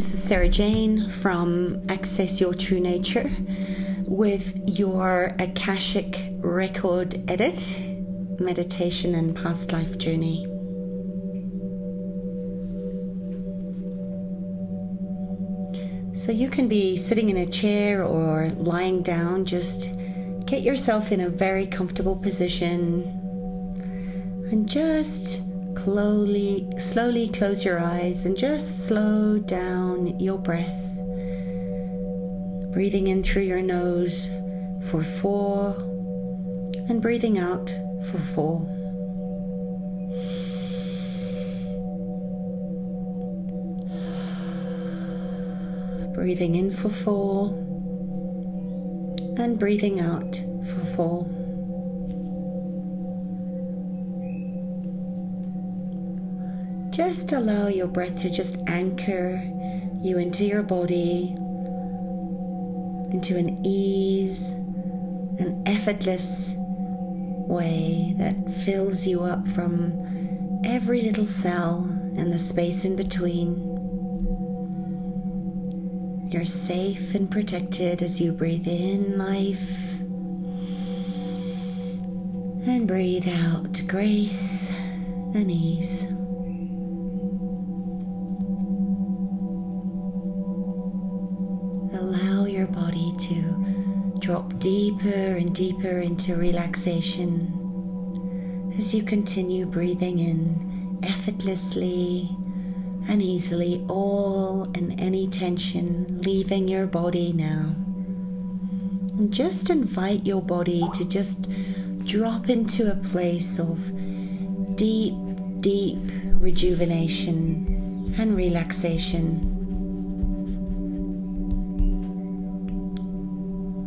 This is Sarah Jane from Access Your True Nature with your Akashic Record Edit, Meditation and Past Life Journey. So you can be sitting in a chair or lying down. Just get yourself in a very comfortable position and just slowly close your eyes and just slow down your breath. Breathing in through your nose for 4 and breathing out for 4. Breathing in for 4 and breathing out for 4. Just allow your breath to just anchor you into your body, into an ease, an effortless way that fills you up from every little cell and the space in between. You're safe and protected as you breathe in life and breathe out grace and ease. Allow your body to drop deeper and deeper into relaxation as you continue breathing in effortlessly and easily all and any tension leaving your body now. And just invite your body to just drop into a place of deep rejuvenation and relaxation.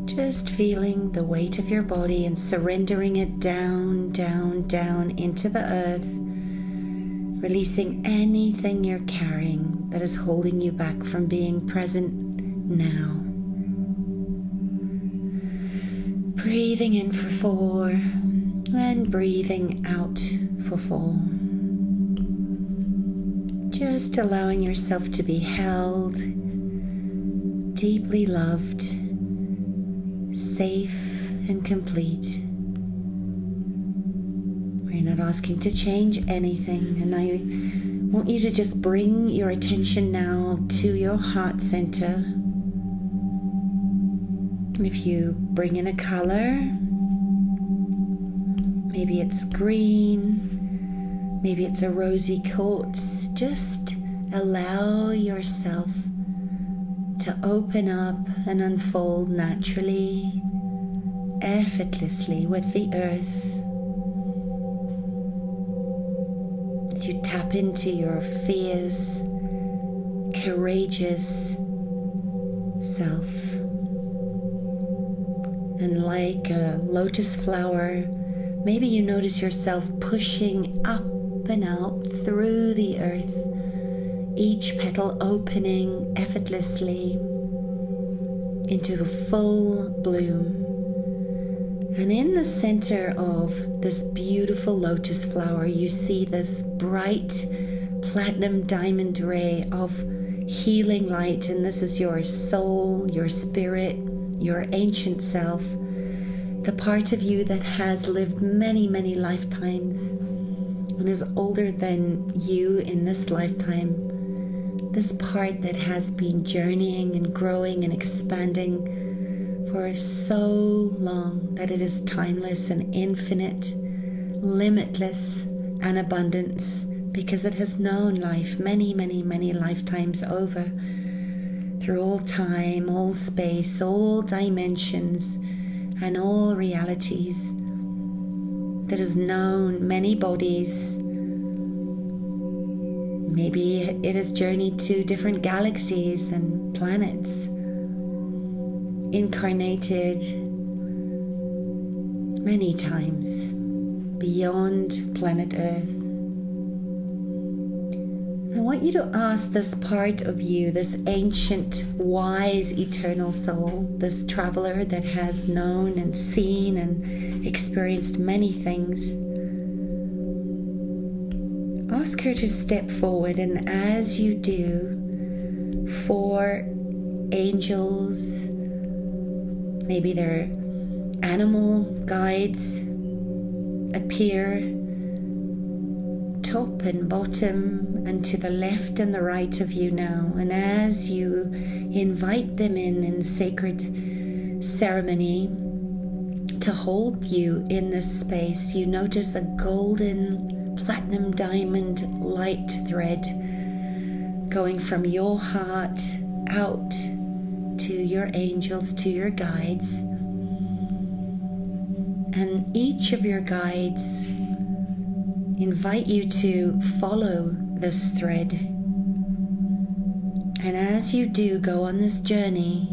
Just feeling the weight of your body and surrendering it down into the earth, releasing anything you're carrying that is holding you back from being present now. Breathing in for 4 and breathing out for 4. Just allowing yourself to be held, deeply loved, safe and complete. We're not asking to change anything, and I want you to just bring your attention now to your heart center. And if you bring in a color, maybe it's green, maybe it's a rosy quartz, just allow yourself to open up and unfold naturally, effortlessly with the earth. As you tap into your fierce, courageous self. And like a lotus flower, maybe you notice yourself pushing up and out through the earth, each petal opening effortlessly into a full bloom. And in the center of this beautiful lotus flower, you see this bright platinum diamond ray of healing light. And this is your soul, your spirit, your ancient self, the part of you that has lived many lifetimes and is older than you in this lifetime. This part that has been journeying and growing and expanding for so long that it is timeless and infinite, limitless and abundance, because it has known life many lifetimes over, through all time, all space, all dimensions, and all realities. That has known many bodies. Maybe it has journeyed to different galaxies and planets, incarnated many times beyond planet Earth. I want you to ask this part of you, this ancient, wise, eternal soul, this traveler that has known and seen and experienced many things. Ask her to step forward, and as you do, 4 angels, maybe they're animal guides, appear top and bottom and to the left and the right of you now. And as you invite them in sacred ceremony to hold you in this space, you notice a golden platinum diamond light thread going from your heart out to your angels, to your guides. And each of your guides invite you to follow this thread. And as you do go on this journey,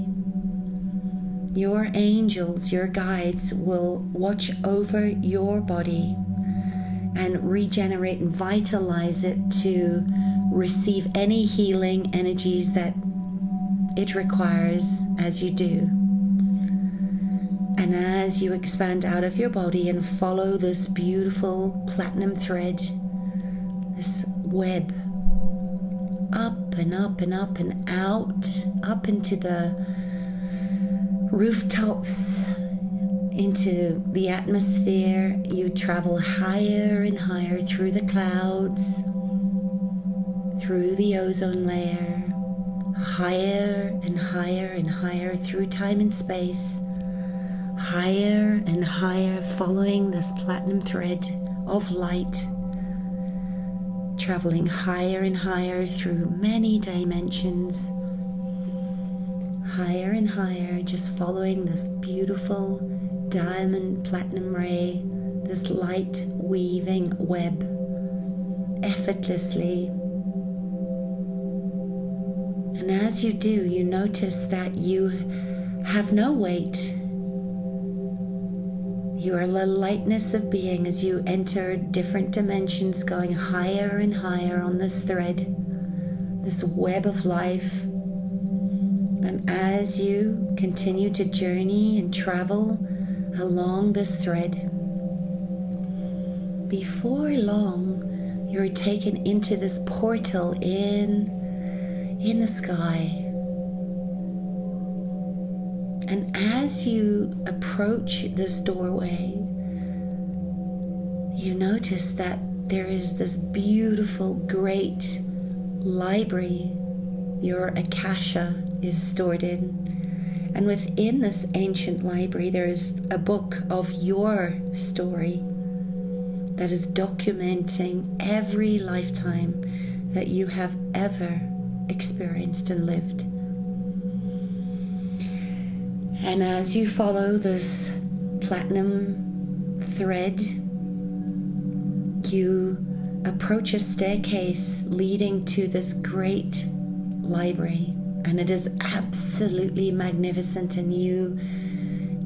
your angels, your guides, will watch over your body and regenerate and vitalize it to receive any healing energies that it requires as you do. And as you expand out of your body and follow this beautiful platinum thread, this web, up and up and up and out, up into the rooftops, into the atmosphere, you travel higher and higher through the clouds, through the ozone layer, higher and higher and higher through time and space, higher and higher, following this platinum thread of light, traveling higher and higher through many dimensions, higher and higher, just following this beautiful diamond platinum ray, this light weaving web effortlessly. And as you do, you notice that you have no weight. You are the lightness of being as you enter different dimensions, going higher and higher on this thread, this web of life. And as you continue to journey and travel along this thread, before long, you're taken into this portal in the sky. And as you approach this doorway, you notice that there is this beautiful, great library your Akasha is stored in. And within this ancient library, there is a book of your story that is documenting every lifetime that you have ever experienced and lived. And as you follow this platinum thread, you approach a staircase leading to this great library, and it is absolutely magnificent. And you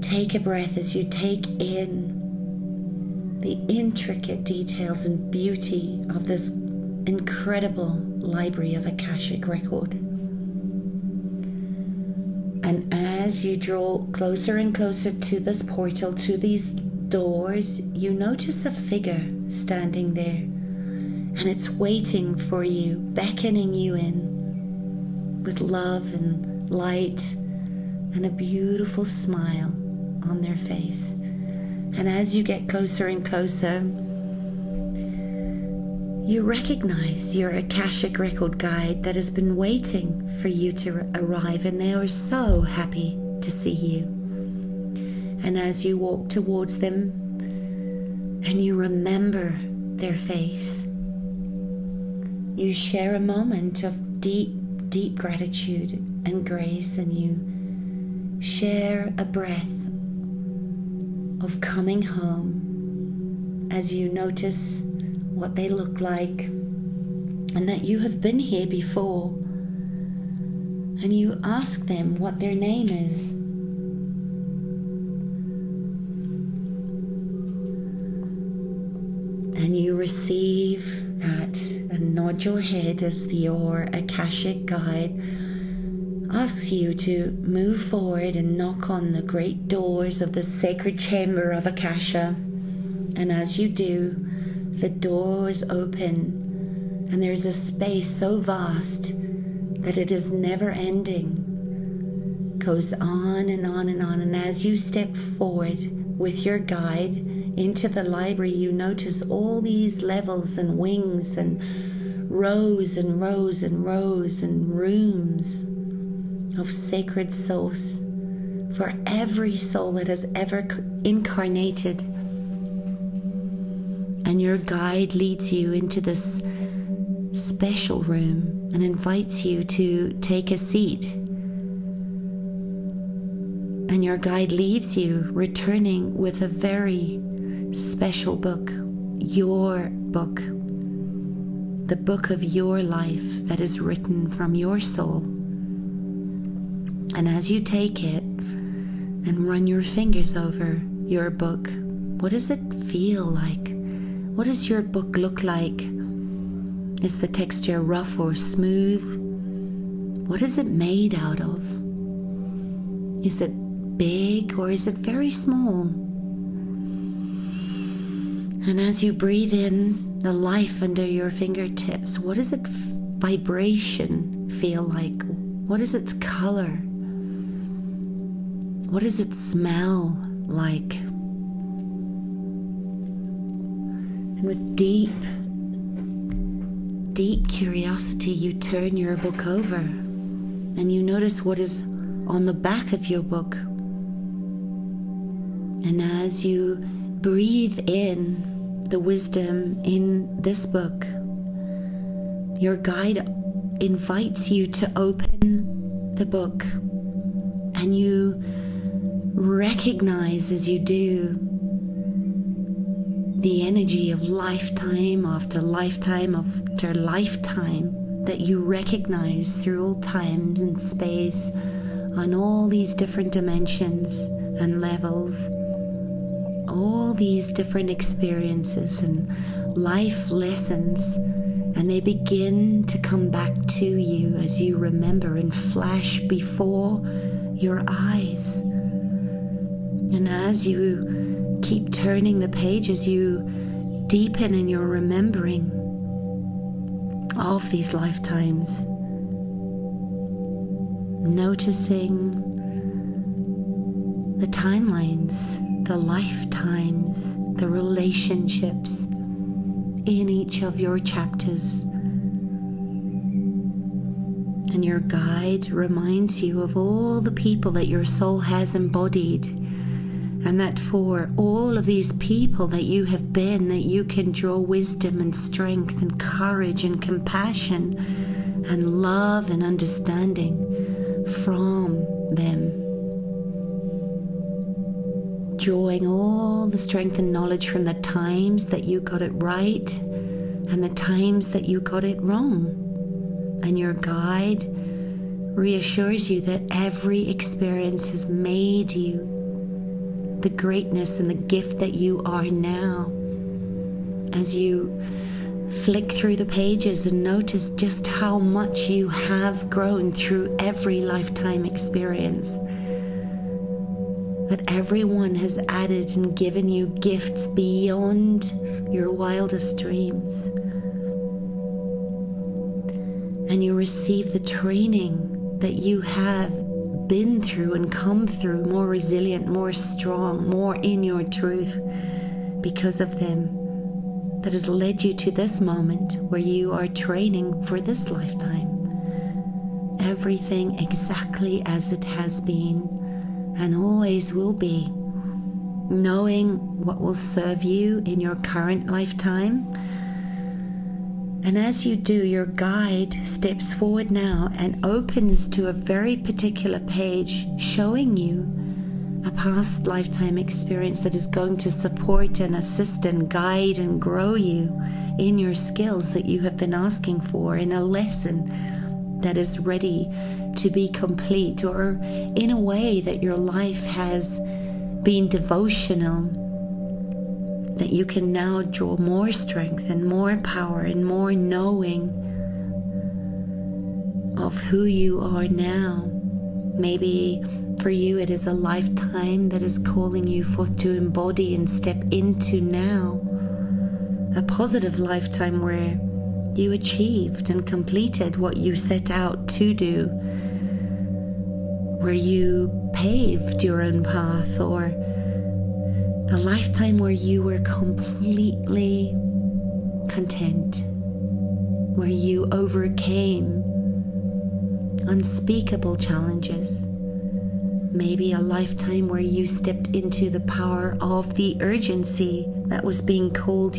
take a breath as you take in the intricate details and beauty of this incredible library of Akashic record. And as you draw closer and closer to this portal, to these doors, you notice a figure standing there, and it's waiting for you, beckoning you in with love and light and a beautiful smile on their face. And as you get closer and closer, you recognize your Akashic record guide that has been waiting for you to arrive, and they are so happy to see you. And as you walk towards them and you remember their face, you share a moment of deep, deep gratitude and grace, and you share a breath of coming home as you notice what they look like, and that you have been here before. And you ask them what their name is. And you receive that and nod your head as your Akashic guide asks you to move forward and knock on the great doors of the sacred chamber of Akasha. And as you do, the doors open, and there's a space so vast that it is never ending, goes on and on and on. And as you step forward with your guide into the library, you notice all these levels and wings and rows and rows and rows and rooms of sacred souls for every soul that has ever incarnated. And your guide leads you into this special room and invites you to take a seat. And your guide leaves you, returning with a very special book, your book, the book of your life that is written from your soul. And as you take it and run your fingers over your book, what does it feel like? What does your book look like? Is the texture rough or smooth? What is it made out of? Is it big or is it very small? And as you breathe in the life under your fingertips, what does its vibration feel like? What is its color? What does it smell like? And with deep curiosity, you turn your book over and you notice what is on the back of your book. And as you breathe in the wisdom in this book, your guide invites you to open the book, and you recognize as you do the energy of lifetime after lifetime after lifetime that you recognize through all time and space on all these different dimensions and levels, all these different experiences and life lessons, and they begin to come back to you as you remember and flash before your eyes. And as you keep turning the pages, you deepen in your remembering of these lifetimes, noticing the timelines, the lifetimes, the relationships in each of your chapters. And your guide reminds you of all the people that your soul has embodied, and that for all of these people that you have been, that you can draw wisdom and strength and courage and compassion and love and understanding from them, drawing all the strength and knowledge from the times that you got it right and the times that you got it wrong. And your guide reassures you that every experience has made you the greatness and the gift that you are now. As you flick through the pages and notice just how much you have grown through every lifetime experience, that everyone has added and given you gifts beyond your wildest dreams. And you receive the training that you have been through and come through, more resilient, more strong, more in your truth because of them, that has led you to this moment where you are training for this lifetime. Everything exactly as it has been and always will be, knowing what will serve you in your current lifetime. And as you do, your guide steps forward now and opens to a very particular page showing you a past lifetime experience that is going to support and assist and guide and grow you in your skills that you have been asking for, in a lesson that is ready to be complete, or in a way that your life has been devotional, that you can now draw more strength and more power and more knowing of who you are now. Maybe for you it is a lifetime that is calling you forth to embody and step into now, a positive lifetime where you achieved and completed what you set out to do, where you paved your own path, or a lifetime where you were completely content, where you overcame unspeakable challenges. Maybe a lifetime where you stepped into the power of the urgency that was being called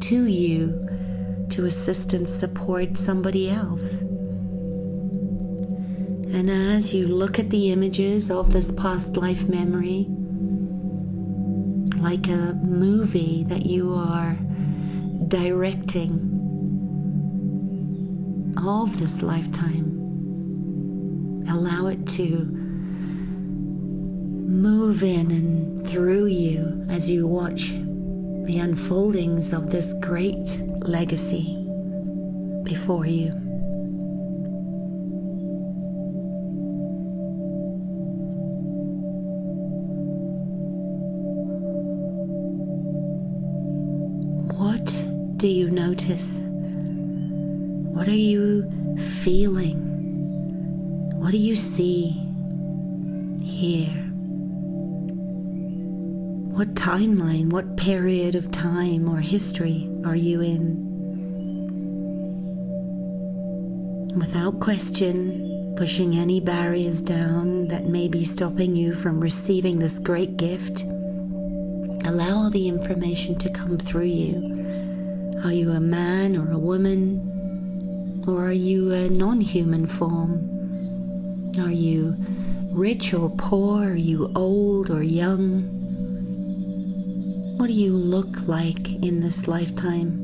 to you to assist and support somebody else. And as you look at the images of this past life memory, like a movie that you are directing of this lifetime, allow it to move in and through you as you watch the unfoldings of this great legacy before you. What do you notice? What are you feeling? What do you see, hear? What timeline, what period of time or history are you in? Without question, pushing any barriers down that may be stopping you from receiving this great gift, allow the information to come through you. Are you a man or a woman? Or are you a non-human form? Are you rich or poor? Are you old or young? What do you look like in this lifetime?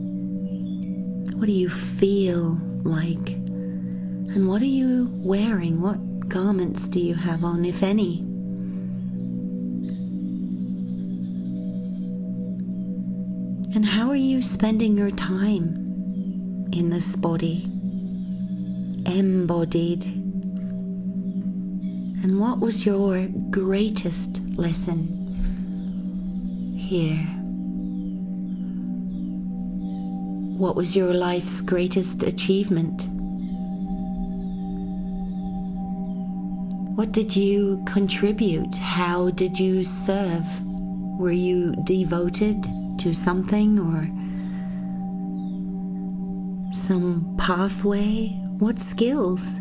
What do you feel like? And what are you wearing? What garments do you have on, if any? And how are you spending your time in this body, embodied? And what was your greatest lesson here? What was your life's greatest achievement? What did you contribute? How did you serve? Were you devoted to something or some pathway? What skills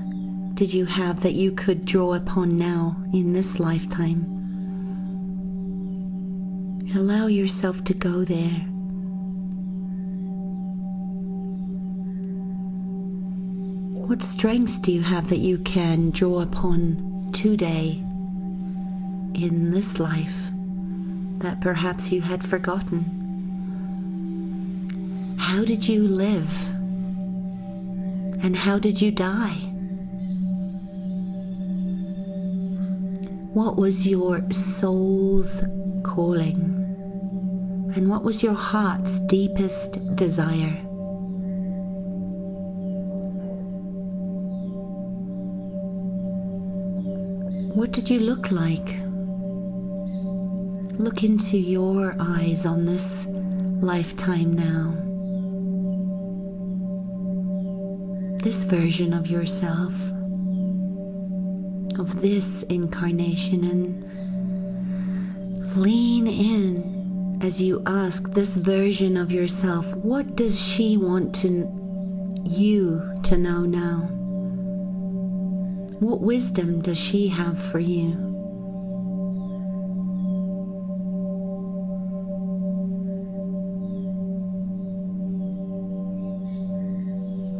did you have that you could draw upon now in this lifetime? Allow yourself to go there. What strengths do you have that you can draw upon today in this life that perhaps you had forgotten? How did you live? And how did you die? What was your soul's calling? And what was your heart's deepest desire? What did you look like? Look into your eyes on this lifetime now. This version of yourself, of this incarnation, and lean in as you ask this version of yourself, what does she want you to know now? What wisdom does she have for you?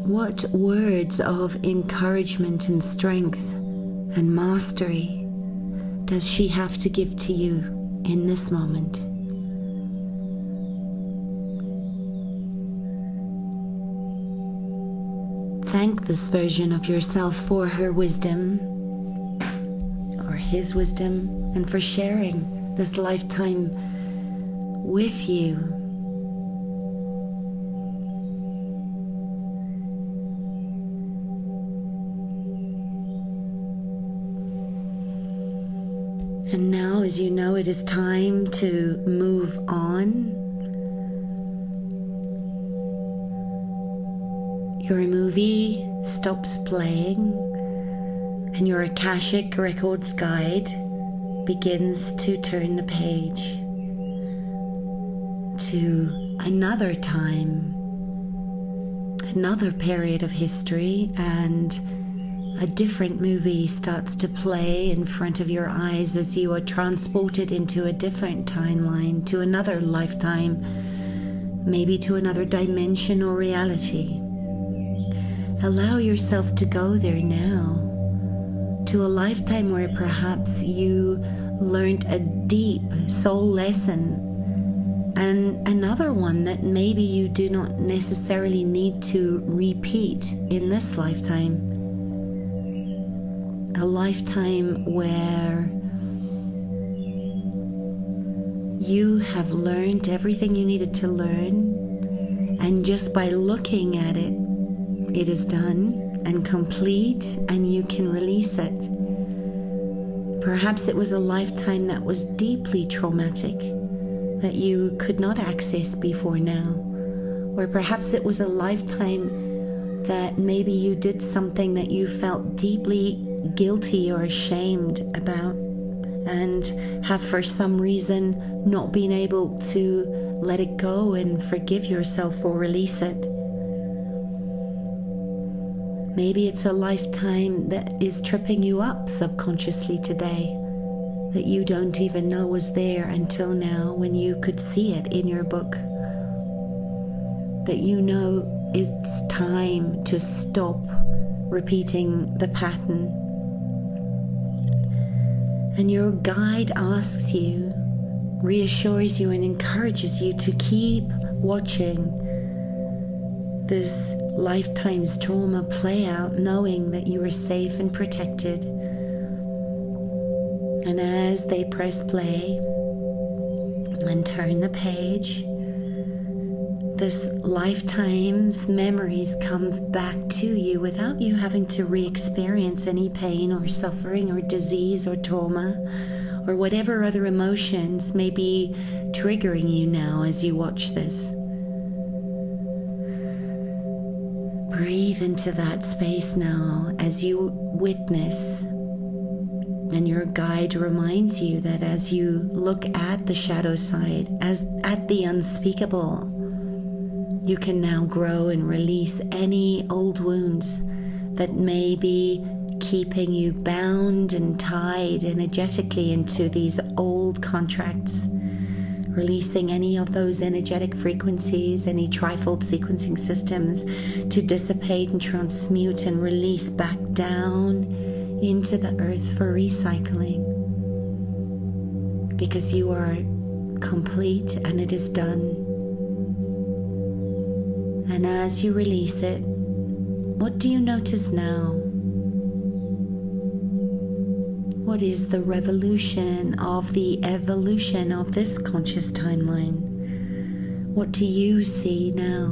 What words of encouragement and strength and mastery does she have to give to you in this moment? Thank this version of yourself for her wisdom or his wisdom, and for sharing this lifetime with you. And now, as you know, it is time to move on. Your movie stops playing and your Akashic Records guide begins to turn the page to another time, another period of history, and a different movie starts to play in front of your eyes as you are transported into a different timeline, to another lifetime, maybe to another dimension or reality. Allow yourself to go there now, to a lifetime where perhaps you learned a deep soul lesson, and another one that maybe you do not necessarily need to repeat in this lifetime. A lifetime where you have learned everything you needed to learn, and just by looking at it, it is done and complete, and you can release it. Perhaps it was a lifetime that was deeply traumatic, that you could not access before now. Or perhaps it was a lifetime that maybe you did something that you felt deeply guilty or ashamed about, and have for some reason not been able to let it go and forgive yourself or release it. Maybe it's a lifetime that is tripping you up subconsciously today, that you don't even know was there until now when you could see it in your book. That you know it's time to stop repeating the pattern. And your guide asks you, reassures you, and encourages you to keep watching this lifetime's trauma play out, knowing that you are safe and protected. And as they press play and turn the page, this lifetime's memories comes back to you without you having to re-experience any pain or suffering or disease or trauma or whatever other emotions may be triggering you now as you watch this. Breathe into that space now as you witness, and your guide reminds you that as you look at the shadow side, as at the unspeakable, you can now grow and release any old wounds that may be keeping you bound and tied energetically into these old contracts. Releasing any of those energetic frequencies, any trifold sequencing systems, to dissipate and transmute and release back down into the earth for recycling. Because you are complete and it is done. And as you release it, what do you notice now? What is the revolution of the evolution of this conscious timeline? What do you see now?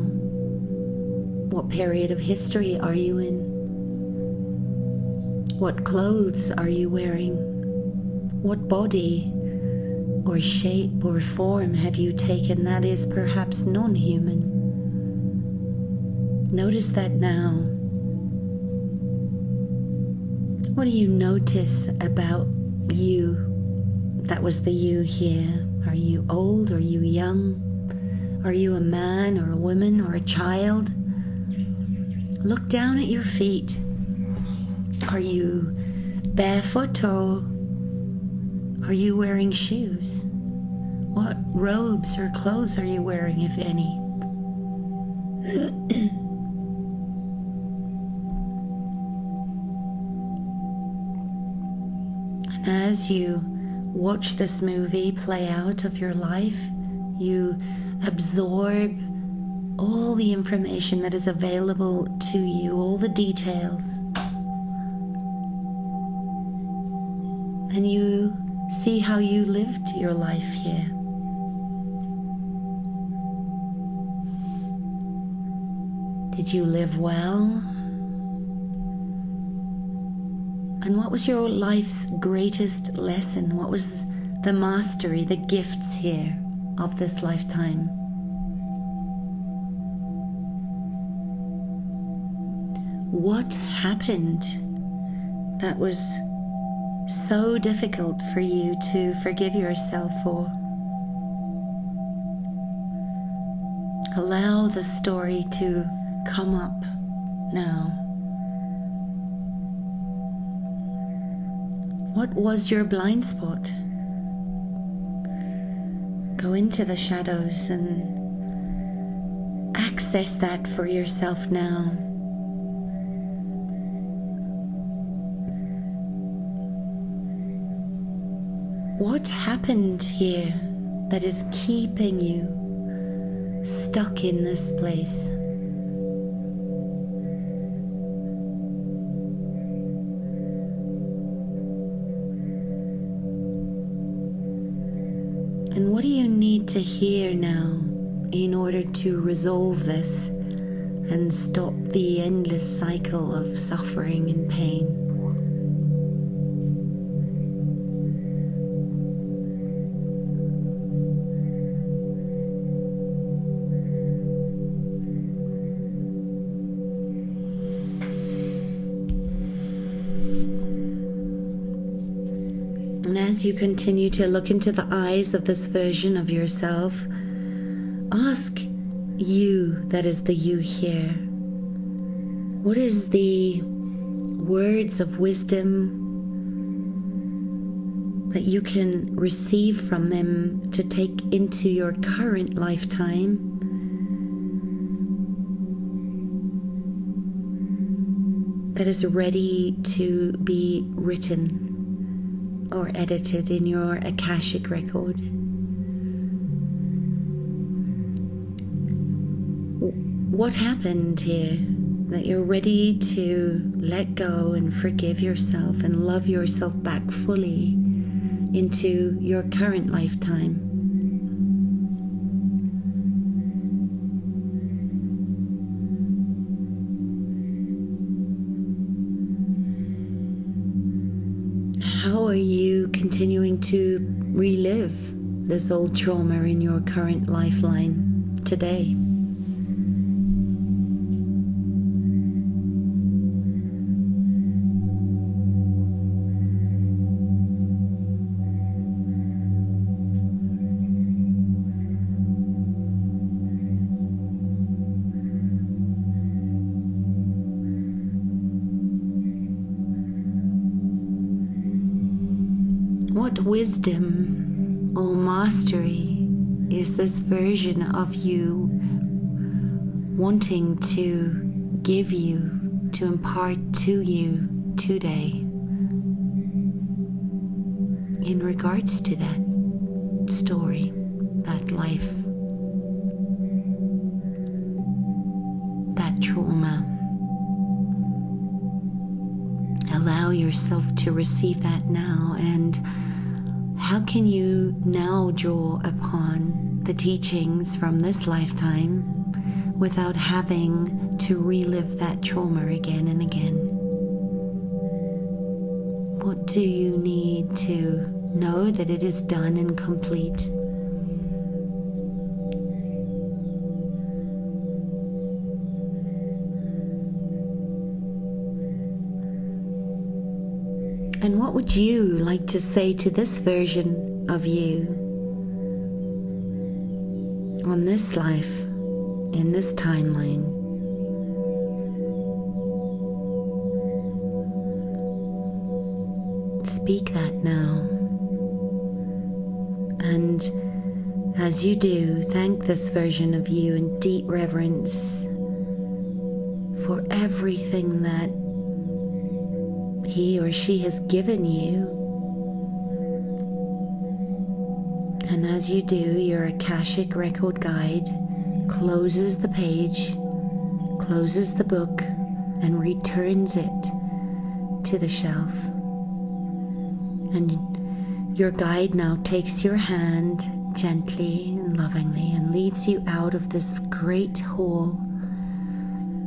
What period of history are you in? What clothes are you wearing? What body or shape or form have you taken that is perhaps non-human? Notice that now. What do you notice about you that was the you here? Are you old? Are you young? Are you a man or a woman or a child? Look down at your feet. Are you barefoot or are you wearing shoes? What robes or clothes are you wearing, if any? And as you watch this movie play out of your life, you absorb all the information that is available to you, all the details. And you see how you lived your life here. Did you live well? And what was your life's greatest lesson? What was the mastery, the gifts here of this lifetime? What happened that was so difficult for you to forgive yourself for? Allow the story to come up now. What was your blind spot? Go into the shadows and access that for yourself now. What happened here that is keeping you stuck in this place? And what do you need to hear now in order to resolve this and stop the endless cycle of suffering and pain? And as you continue to look into the eyes of this version of yourself, ask you, that is the you here, what is the words of wisdom that you can receive from them to take into your current lifetime, that is ready to be written or edited in your Akashic record? What happened here that you're ready to let go and forgive yourself and love yourself back fully into your current lifetime? How are you continuing to relive this old trauma in your current lifeline today? What wisdom or mastery is this version of you wanting to give you, to impart to you today in regards to that story, that life, that trauma? Allow yourself to receive that now. And how can you now draw upon the teachings from this lifetime without having to relive that trauma again and again? What do you need to know that it is done and complete? And what would you like to say to this version of you on this life, in this timeline? Speak that now. And as you do, thank this version of you in deep reverence for everything that he or she has given you. And as you do, your Akashic record guide closes the page, closes the book, and returns it to the shelf. And your guide now takes your hand gently and lovingly and leads you out of this great hall,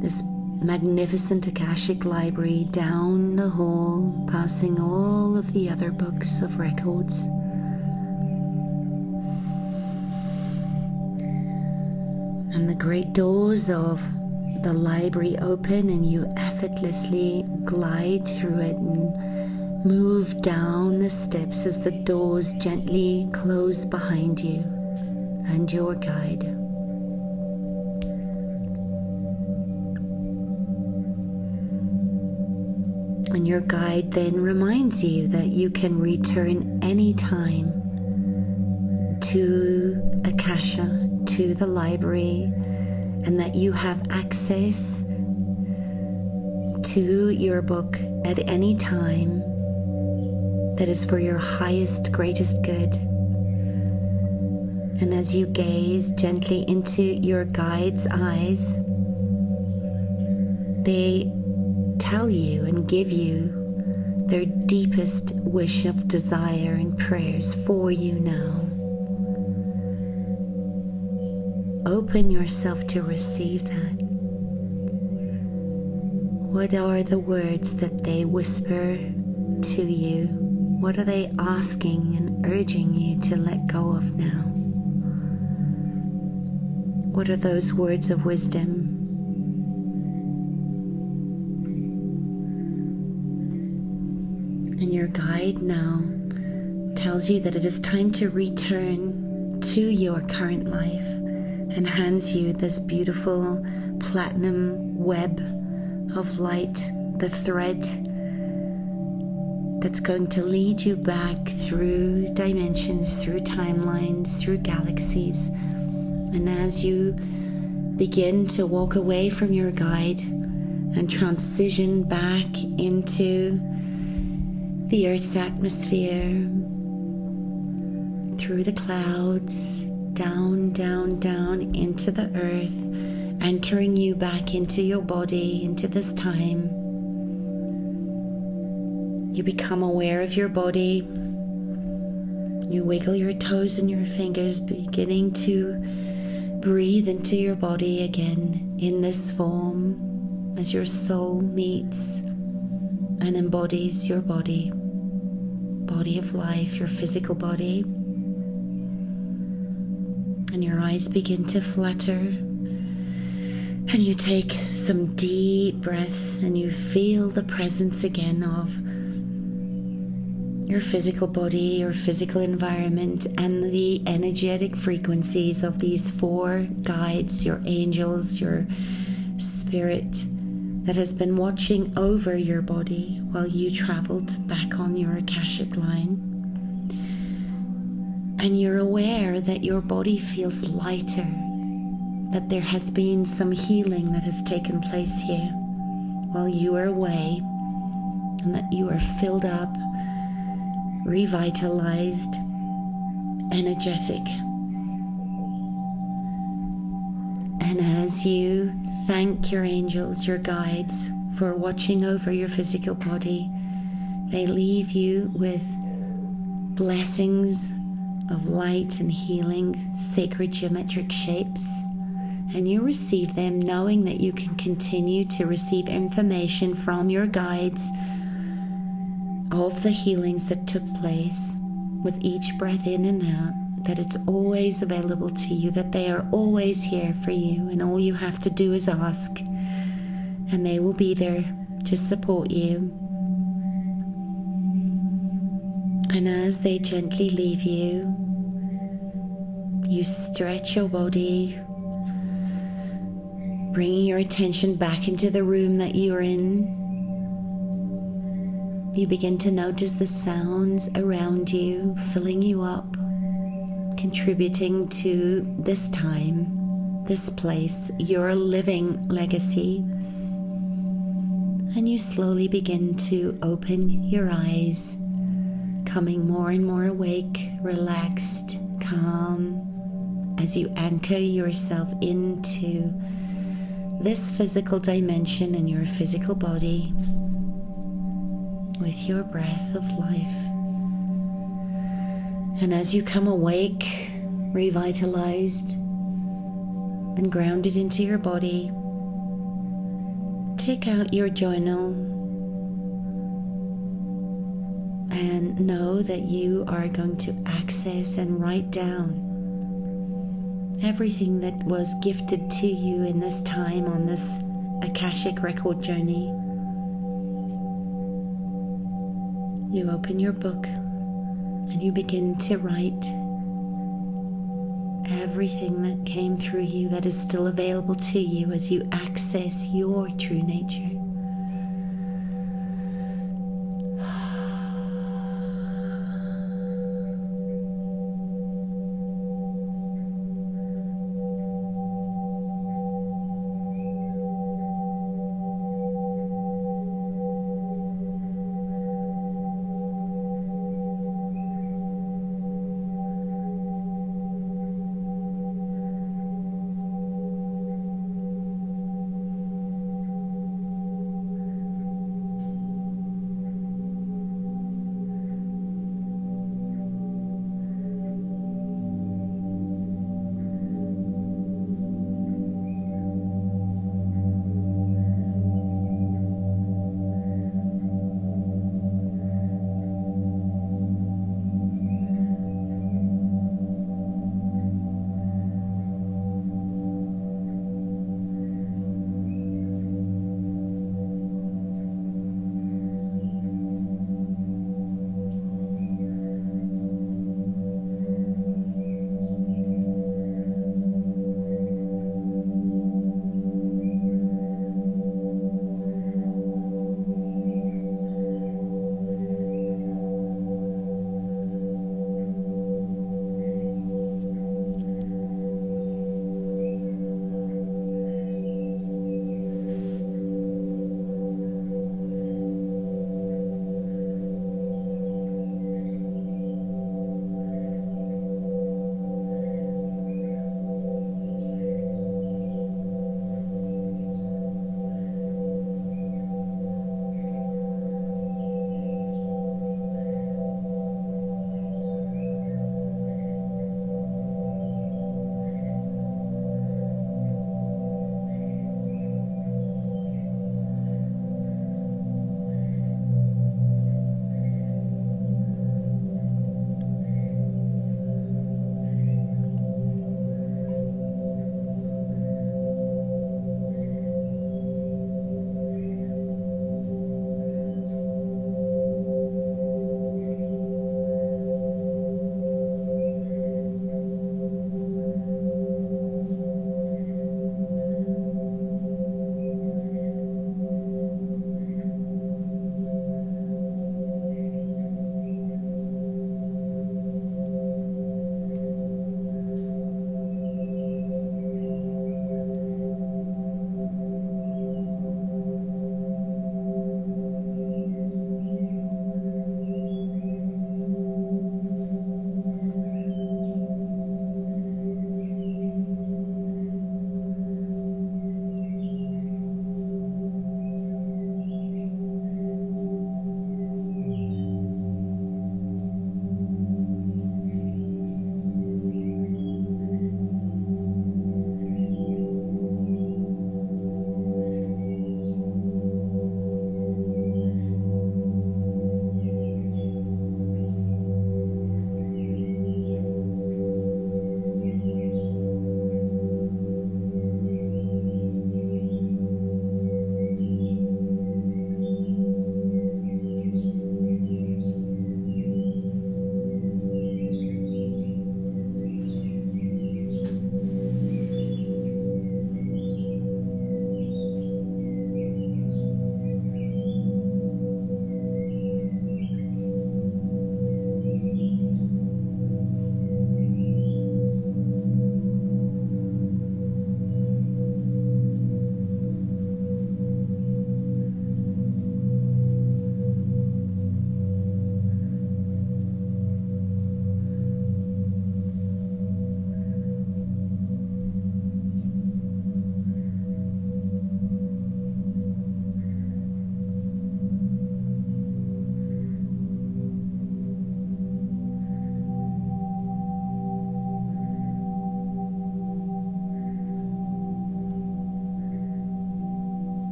this magnificent Akashic library, down the hall, passing all of the other books of records. And the great doors of the library open and you effortlessly glide through it and move down the steps as the doors gently close behind you and your guide. And your guide then reminds you that you can return anytime to Akasha, to the library, and that you have access to your book at any time that is for your highest, greatest good. And as you gaze gently into your guide's eyes, they tell you and give you their deepest wish of desire and prayers for you now. Open yourself to receive that. What are the words that they whisper to you? What are they asking and urging you to let go of now? What are those words of wisdom? And your guide now tells you that it is time to return to your current life and hands you this beautiful platinum web of light, the thread that's going to lead you back through dimensions, through timelines, through galaxies. And as you begin to walk away from your guide and transition back into the Earth's atmosphere, through the clouds, down, down, down into the earth, anchoring you back into your body, into this time. You become aware of your body. You wiggle your toes and your fingers, beginning to breathe into your body again in this form as your soul meets and embodies your body of life, your physical body. And your eyes begin to flutter, and you take some deep breaths and you feel the presence again of your physical body, your physical environment, and the energetic frequencies of these four guides, your angels, your spirit that has been watching over your body while you traveled back on your Akashic line. And you're aware that your body feels lighter, that there has been some healing that has taken place here while you are away, and that you are filled up, revitalized, energetic. And as you thank your angels, your guides, for watching over your physical body, they leave you with blessings of light and healing, sacred geometric shapes, and you receive them knowing that you can continue to receive information from your guides of the healings that took place with each breath in and out, that it's always available to you, that they are always here for you, and all you have to do is ask, and they will be there to support you. And as they gently leave you, you stretch your body, bringing your attention back into the room that you're in. You begin to notice the sounds around you, filling you up, contributing to this time, this place, your living legacy. And you slowly begin to open your eyes, coming more and more awake, relaxed, calm, as you anchor yourself into this physical dimension and your physical body with your breath of life. And as you come awake, revitalized, and grounded into your body, take out your journal and know that you are going to access and write down everything that was gifted to you in this time on this Akashic record journey. You open your book and you begin to write everything that came through you that is still available to you as you access your true nature.